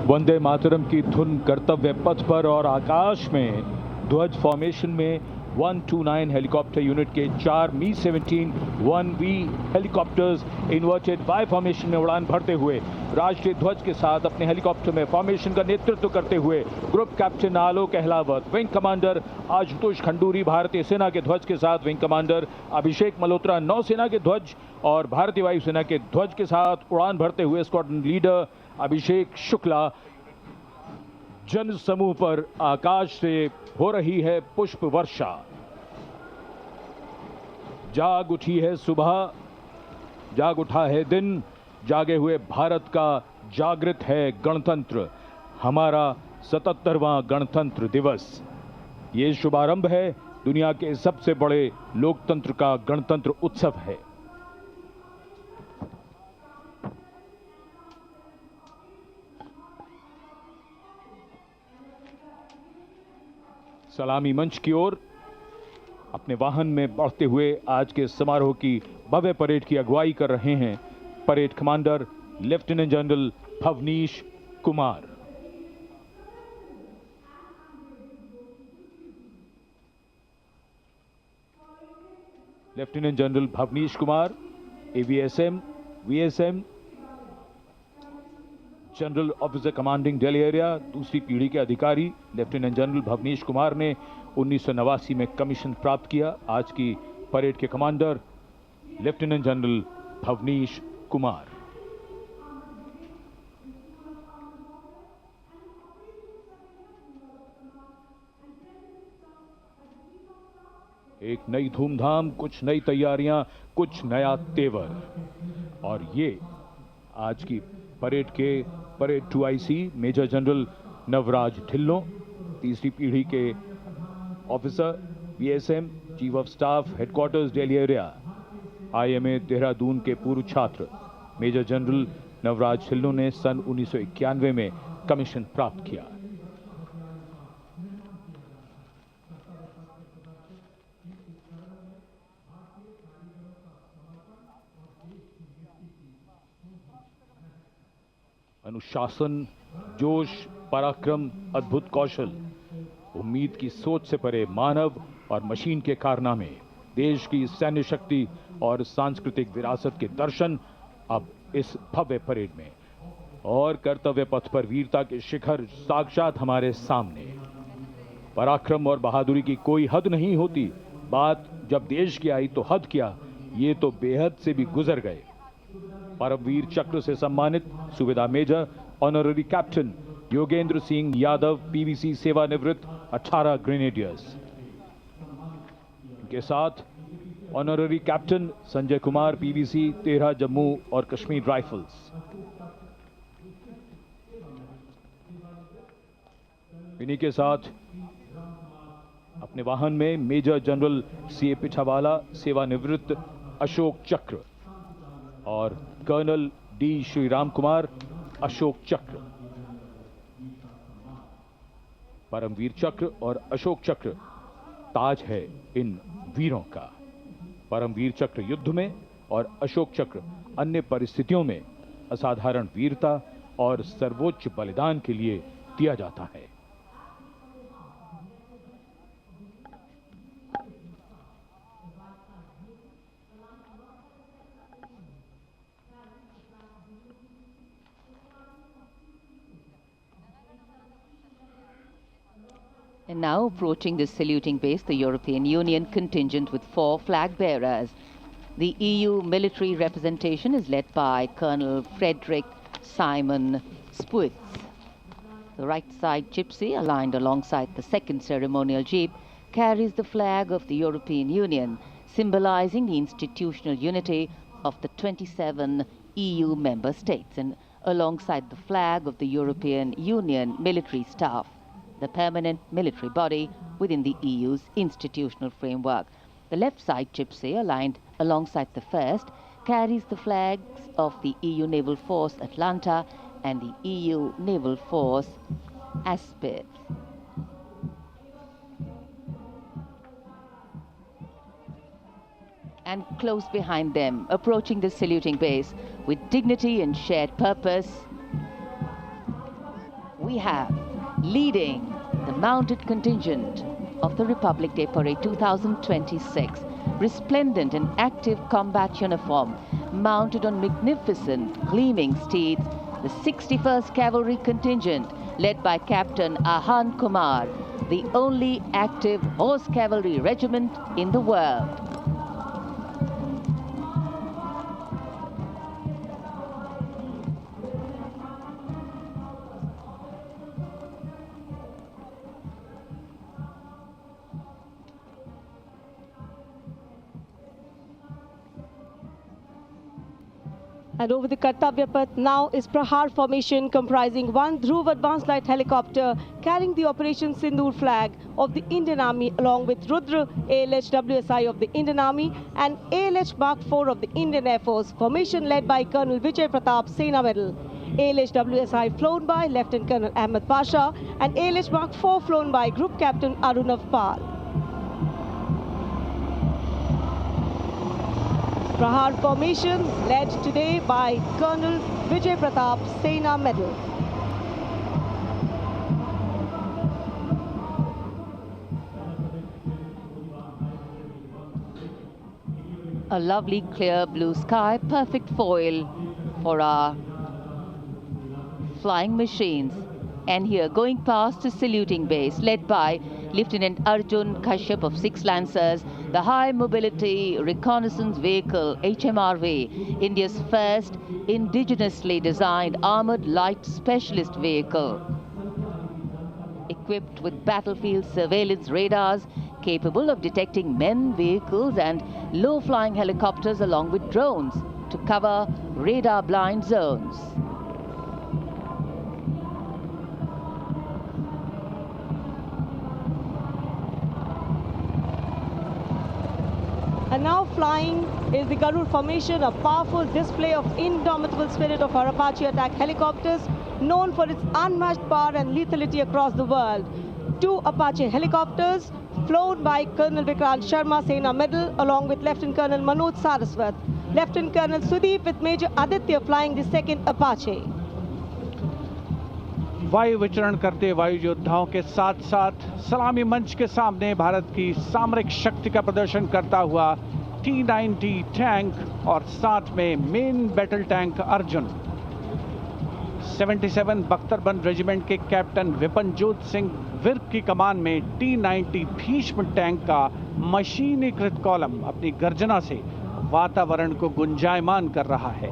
Vande Mataram की धुन कर्तव्य पथ पर और आकाश में ध्वज formation में 129 helicopter unit के 4 मी-17 1V helicopters inverted Y formation में उड़ान भरते हुए राष्ट्रीय ध्वज के साथ अपने हेलीकॉप्टर में फॉर्मेशन का नेतृत्व करते हुए ग्रुप कैप्टन आलोक अहलावत, विंग कमांडर आशुतोष खंडूरी भारतीय सेना के ध्वज के साथ, विंग कमांडर अभिषेक मल्होत्रा नौसेना के ध्वज और भारतीय वायुसेना के ध्वज के साथ उड़ान भरते हुए स्क्वाड्रन लीडर अभिषेक शुक्ला। जन समूह पर आकाश से हो रही है पुष्प वर्षा। जाग उठी है सुबह, जाग उठा है दिन, जागे हुए भारत का जागृत है गणतंत्र, हमारा 77वां गणतंत्र दिवस। ये शुभारंभ है दुनिया के सबसे बड़े लोकतंत्र का गणतंत्र उत्सव है। सलामी मंच की ओर अपने वाहन में बढ़ते हुए आज के समारोह की भव्य परेड की अगुवाई कर रहे हैं parade commander lieutenant general Bhavnish Kumar. Lieutenant general Bhavnish Kumar AVSM, VSM, general officer commanding Delhi area, दूसरी पीढ़ी के अधिकारी लेफ्टिनेंट जनरल भवनीश कुमार ने 1989 में कमीशन प्राप्त किया। आज की परेड के commander lieutenant general Bhavnish Kumar. एक नई धूमधाम, कुछ नई तैयारियां, कुछ नया तेवर, और ये आज की परेड के parade 2IC major general Navraj Dhillon, तीसरी पीढ़ी के officer BSM, chief of staff headquarters Delhi area, IMA Dehradun के पूर्व छात्र मेजर जनरल नवराज ढिल्लों ने सन 1991 में कमीशन प्राप्त किया। अनुशासन, जोश, पराक्रम, अद्भुत कौशल, उम्मीद की सोच से परे मानव और मशीन के कारनामे, देश की सैन्य शक्ति और सांस्कृतिक विरासत के दर्शन अब इस भव्य परेड में। और कर्तव्य पथ पर वीरता के शिखर साक्षात हमारे सामने। पराक्रम और बहादुरी की कोई हद नहीं होती। बात जब देश की आई तो हद क्या, ये तो बेहद से भी गुजर गए। परमवीर चक्र से सम्मानित subedar major honorary captain Yogendra Singh Yadav PVC सेवानिवृत्त 18 ग्रेनेडियर्स। इनके साथ honorary captain Sanjay Kumar PVC 13 Jammu और कश्मीर राइफल्स। इन्हीं के साथ अपने वाहन में मेजर जनरल सीए पिछावाला सेवानिवृत्त अशोक चक्र और कर्नल डी श्रीराम कुमार अशोक चक्र। परमवीर चक्र और अशोक चक्र ताज है इन वीरों का। परमवीर चक्र युद्ध में और अशोक चक्र अन्य परिस्थितियों में असाधारण वीरता और सर्वोच्च बलिदान के लिए दिया जाता है। And now approaching the saluting base, the European Union contingent with 4 flag bearers. The EU military representation is led by Colonel Frederick Simon Spitz. The right side gypsy, aligned alongside the second ceremonial jeep, carries the flag of the European Union, symbolizing the institutional unity of the 27 EU member states, and alongside the flag of the European Union military staff, the permanent military body within the EU's institutional framework. The left side gypsy, aligned alongside the first, carries the flags of the EU Naval Force Atlanta and the EU Naval Force Aspid. And close behind them, approaching the saluting base with dignity and shared purpose, we have leading the mounted contingent of the Republic Day Parade 2026, resplendent in active combat uniform, mounted on magnificent gleaming steeds, the 61st Cavalry Contingent, led by Captain Ahan Kumar, the only active horse cavalry regiment in the world. And over the Kartavya Path now is Prahar formation comprising one Dhruv advanced light helicopter carrying the Operation Sindoor flag of the Indian Army along with Rudra ALH WSI of the Indian Army and ALH Mark IV of the Indian Air Force. Formation led by Colonel Vijay Pratap Sena Medal. ALH WSI flown by Lieutenant Colonel Ahmed Pasha and ALH Mark IV flown by Group Captain Arunav Pal. Prahar formation led today by Colonel Vijay Pratap Sena Medal. A lovely clear blue sky, perfect foil for our flying machines. And here, going past the saluting base, led by Lieutenant Arjun Kashyap of 6 Lancers, the High Mobility Reconnaissance Vehicle, HMRV, India's first indigenously designed armored light specialist vehicle. Equipped with battlefield surveillance radars, capable of detecting men, vehicles and low-flying helicopters along with drones to cover radar-blind zones. And now flying is the Garud formation, a powerful display of indomitable spirit of our Apache attack helicopters, known for its unmatched power and lethality across the world. 2 Apache helicopters flown by Colonel Vikrant Sharma Sena Medal along with Lieutenant Colonel Manoj Saraswat. Lieutenant Colonel Sudeep with Major Aditya flying the 2nd Apache. वायु विचरण करते वायु योद्धाओं के साथ साथ सलामी मंच के सामने भारत की सामरिक शक्ति का प्रदर्शन करता हुआ T-90 टैंक और साथ में मेन बैटल टैंक अर्जुन। 77 बख्तरबंद रेजिमेंट के कैप्टन विपनजोत सिंह विर्क की कमान में T-90 भीष्म टैंक का मशीनीकृत कॉलम अपनी गर्जना से वातावरण को गुंजायमान कर रहा है।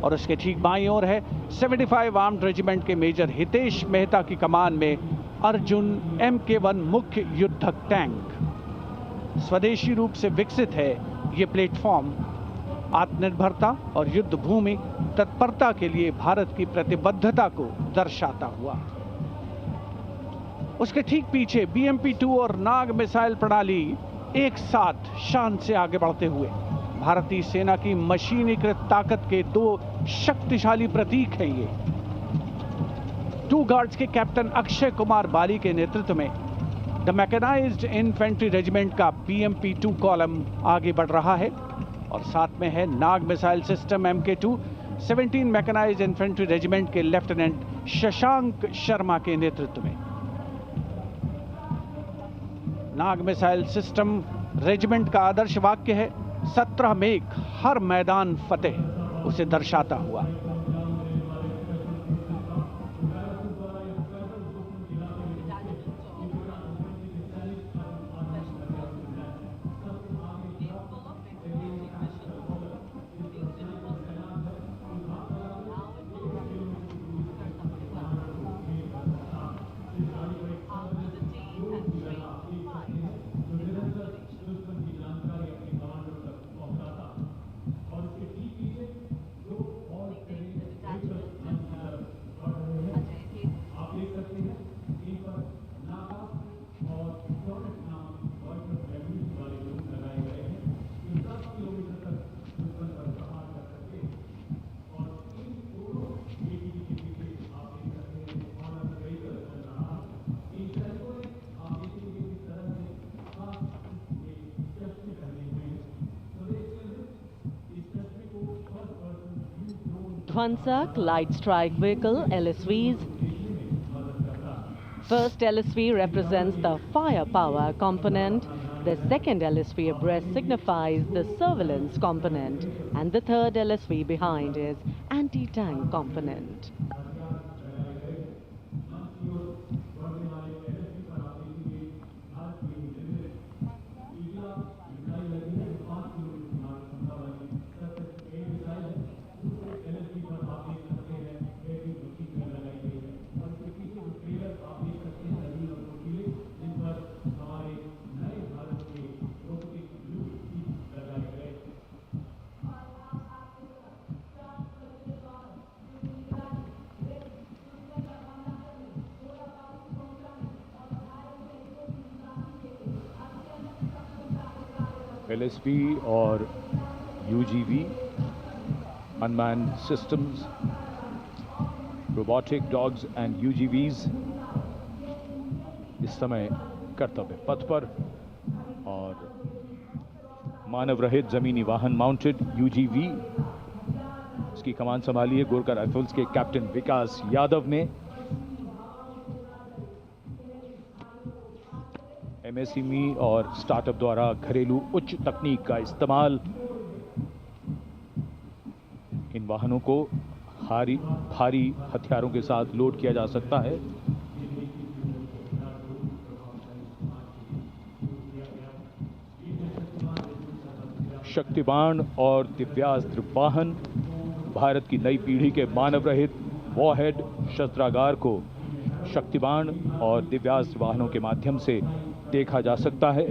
और उसके ठीक बाईं ओर है 75 आर्म्ड रेजिमेंट के मेजर हितेश मेहता की कमान में अर्जुन MK1 मुख्य युद्धक टैंक। स्वदेशी रूप से विकसित है ये प्लेटफॉर्म आत्मनिर्भरता और युद्ध भूमि तत्परता के लिए भारत की प्रतिबद्धता को दर्शाता हुआ। उसके ठीक पीछे BMP-2 और नाग मिसाइल प्रणाली एक साथ शान से आगे बढ़ते हुए भारतीय सेना की मशीनीकृत ताकत के दो शक्तिशाली प्रतीक हैं ये। 2 गार्ड्स के कैप्टन अक्षय कुमार बाली के नेतृत्व में द मैकेनाइज्ड इन्फेंट्री रेजिमेंट का BMP-2 कॉलम आगे बढ़ रहा है और साथ में है Nag missile system MK2 17 mechanised infantry regiment के लेफ्टिनेंट शशांक शर्मा के नेतृत्व में। नाग मिसाइल सिस्टम रेजिमेंट का आदर्श वाक्य है 17 मेघ हर मैदान फतेह, उसे दर्शाता हुआ। Dwansak Light Strike Vehicle LSVs. First LSV represents the firepower component, the second LSV abreast signifies the surveillance component, and the third LSV behind is anti-tank component. LSV और UGV, unmanned systems, robotic dogs and UGVs इस समय कर्तव्य पथ पर, और मानव रहित जमीनी वाहन माउंटेड UGV इसकी कमान संभाली है गोरखा राइफल्स के कैप्टन विकास यादव ने। MSME और स्टार्टअप द्वारा घरेलू उच्च तकनीक का इस्तेमाल इन वाहनों को भारी हथियारों के साथ लोड किया जा सकता है। शक्तिबाण और दिव्यास्त्र वाहन भारत की नई पीढ़ी के मानव रहित वॉरहेड शस्त्रागार को शक्तिबाण और दिव्यास्त्र वाहनों के माध्यम से देखा जा सकता है।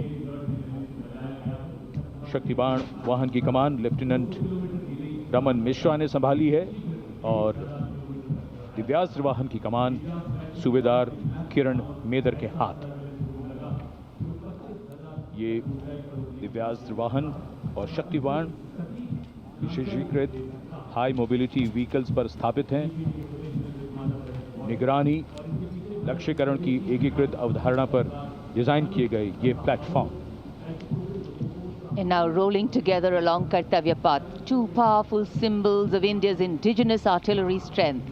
शक्तिबाण वाहन की कमान लेफ्टिनेंट रमन मिश्रा ने संभाली है और दिव्यास्त्र वाहन की कमान सूबेदार किरण मेदर के हाथ। ये दिव्यास्त्र वाहन और शक्तिबाण विशेषीकृत हाई मोबिलिटी व्हीकल्स पर स्थापित हैं। निगरानी लक्ष्यकरण की एकीकृत अवधारणा पर डिजाइन किए गए ये platform. And now rolling together along Kartavya Path, two powerful symbols of India's indigenous artillery strength,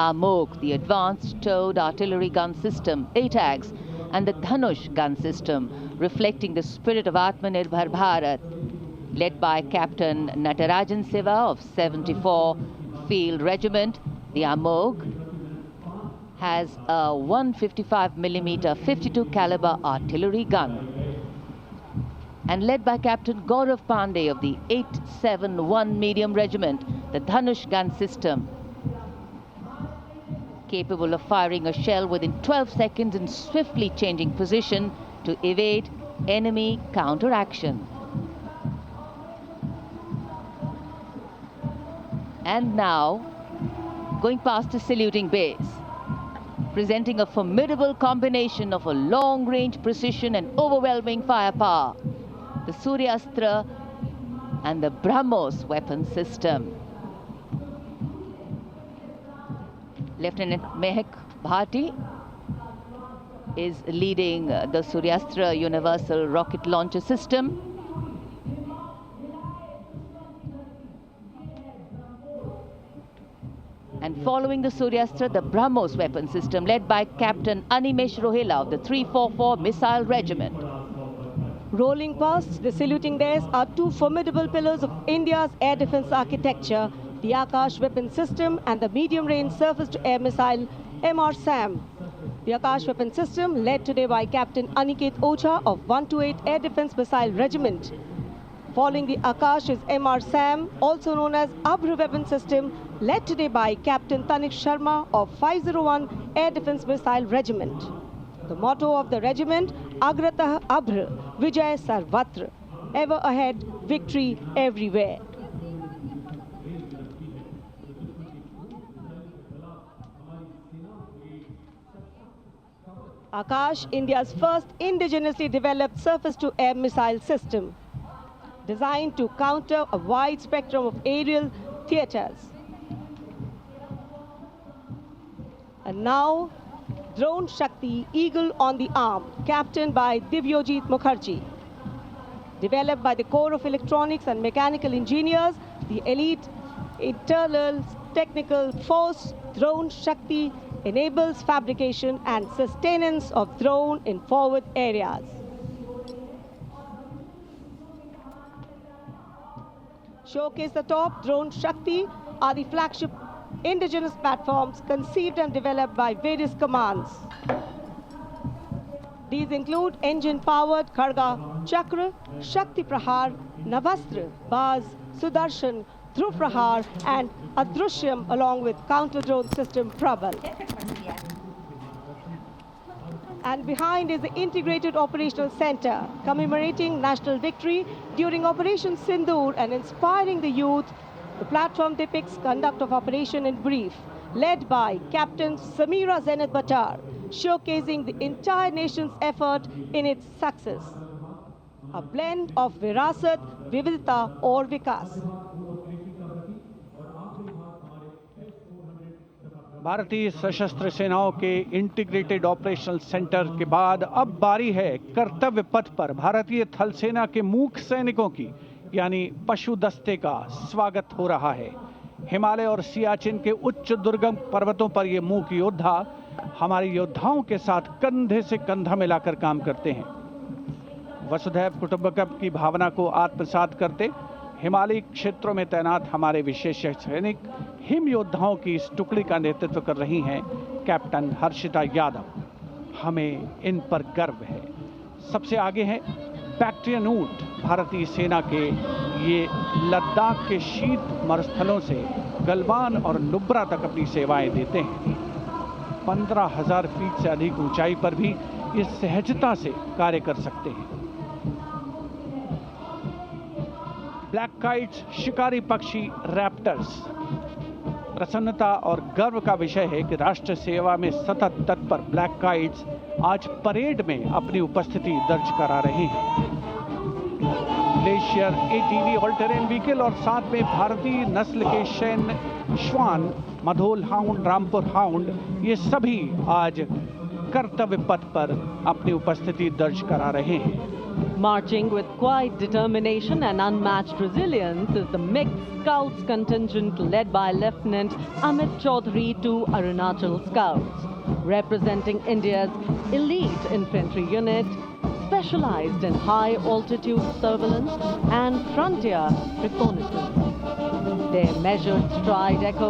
AMOG, the Advanced Towed Artillery Gun System, ATAGS, and the Dhanush gun system, reflecting the spirit of Atmanirbhar Bharat, led by Captain Natarajan Siva of 74 Field Regiment. The AMOG has a 155mm 52 caliber artillery gun, and led by Captain Gaurav Pandey of the 871 Medium Regiment, the Dhanush gun system, capable of firing a shell within 12 seconds and swiftly changing position to evade enemy counteraction. And now, going past the saluting base, presenting a formidable combination of a long-range precision and overwhelming firepower, the Suryastra and the BrahMos weapon system. Lieutenant Mehak Bhati is leading the Suryastra Universal Rocket Launcher System. And following the Suryastra, the BrahMos weapon system, led by Captain Animesh Rohela of the 344 Missile Regiment. Rolling past the saluting days are two formidable pillars of India's air defense architecture, the Akash weapon system and the medium-range surface-to-air missile MR-SAM. The Akash weapon system, led today by Captain Aniket Ocha of 128 Air Defense Missile Regiment. Following the Akash is MR-SAM, also known as Abhr weapon system, led today by Captain Tanik Sharma of 501 Air Defense Missile Regiment. The motto of the regiment, Agratah Abhr, Vijay Sarvatra, ever ahead, victory everywhere. Akash, India's first indigenously developed surface-to-air missile system, designed to counter a wide spectrum of aerial theaters. And now, Drone Shakti, Eagle on the Arm, captained by Divyojit Mukherjee. Developed by the Corps of Electronics and Mechanical Engineers, the elite internal technical force, Drone Shakti, enables fabrication and sustenance of drone in forward areas. Showcase the top, Drone Shakti are the flagship indigenous platforms conceived and developed by various commands. These include engine-powered Kharga Chakra, Shakti Prahar, Navastra, Baz, Sudarshan, Dhruv Prahar and Adrushyam, along with counter-drone system Prabal. And behind is the Integrated Operational Center, commemorating national victory during Operation Sindoor and inspiring the youth. The platform depicts conduct of operation in brief, led by Captain Samira Zenat Batar, showcasing the entire nation's effort in its success. A blend of Virasat, Vividta or Vikas. भारतीय सशस्त्र सेनाओं के integrated operational centre के बाद अब बारी है कर्तव्य पथ पर भारतीय थल सेना के मूक सैनिकों की, यानी पशु दस्ते का स्वागत हो रहा है। हिमालय और सियाचिन के उच्च दुर्गम पर्वतों पर ये मूक योद्धा हमारे योद्धाओं के साथ कंधे से कंधा मिलाकर काम करते हैं। वसुधैव कुटुंबकम की भावना को आत्मसात करते हिमालयी क्षेत्रों में तैनात हमारे विशेष सैनिक हिम योद्धाओं की इस टुकड़ी का नेतृत्व कर रही हैं कैप्टन हर्षिता यादव। हमें इन पर गर्व है। सबसे आगे हैं बैक्ट्रियन ऊंट, भारतीय सेना के ये लद्दाख के शीत मरुस्थलों से गलवान और नुब्रा तक अपनी सेवाएं देते हैं। 15,000 फीट से अधिक ऊंचाई पर भी ये सहजता से कार्य कर सकते हैं। ब्लैक काइट्स, शिकारी पक्षी रैप्टर्स। प्रसन्नता और गर्व का विषय है कि राष्ट्र सेवा में सतत तत्पर ब्लैक काइट्स आज परेड में अपनी उपस्थिति दर्ज करा रहे हैं। Glacier, ATV, all terrain vehicle और साथ में भारतीय नस्ल के शैन श्वान, मधोल हाउंड, रामपुर हाउंड, ये सभी आज कर्तव्य पथ पर अपनी उपस्थिति दर्ज करा रहे हैं। Marching with quiet determination and unmatched resilience is the mixed Scouts contingent led by Lieutenant Amit Chaudhary to Arunachal Scouts, representing India's elite infantry unit, specialized in high-altitude surveillance and frontier reconnaissance. Their measured stride echoes